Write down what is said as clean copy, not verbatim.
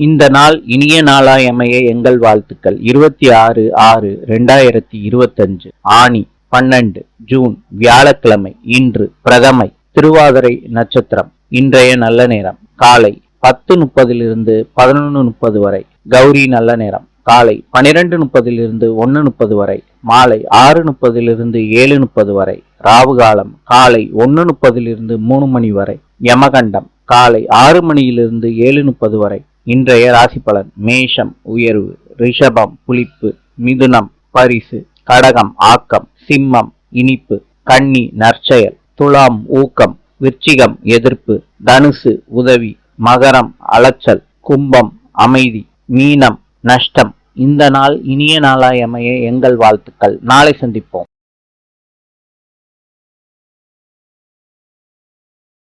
இந்த நாள் இனிய நாளாய் அமைய எங்கள் வாழ்த்துக்கள். 26/6/2025 ஆனி 12 ஜூன் வியாழக்கிழமை. இன்று பிரதமை திருவாதிரை நட்சத்திரம். இன்றைய நல்ல நேரம் காலை 10:30 11:30 வரை. கௌரி நல்ல நேரம் காலை 12:30 1:30 வரை. மாலை 6:30 7:30 வரை. ராவு காலம் காலை 1:30 3 மணி வரை. யமகண்டம் காலை 6 மணியிலிருந்து 7:30 வரை. இன்றைய ராசி பலன். மேஷம் உயர்வு, ரிஷபம் புளிப்பு, மிதுனம் பரிசு, கடகம் ஆக்கம், சிம்மம் இனிப்பு, கன்னி நற்செயல், துலாம் ஊக்கம், விருச்சிகம் எதிர்ப்பு, தனுசு உதவி, மகரம் அலைச்சல், கும்பம் அமைதி, மீனம் நஷ்டம். இந்த நாள் இனிய நாளாய் அமைய எங்கள் வாழ்த்துக்கள். நாளை சந்திப்போம்.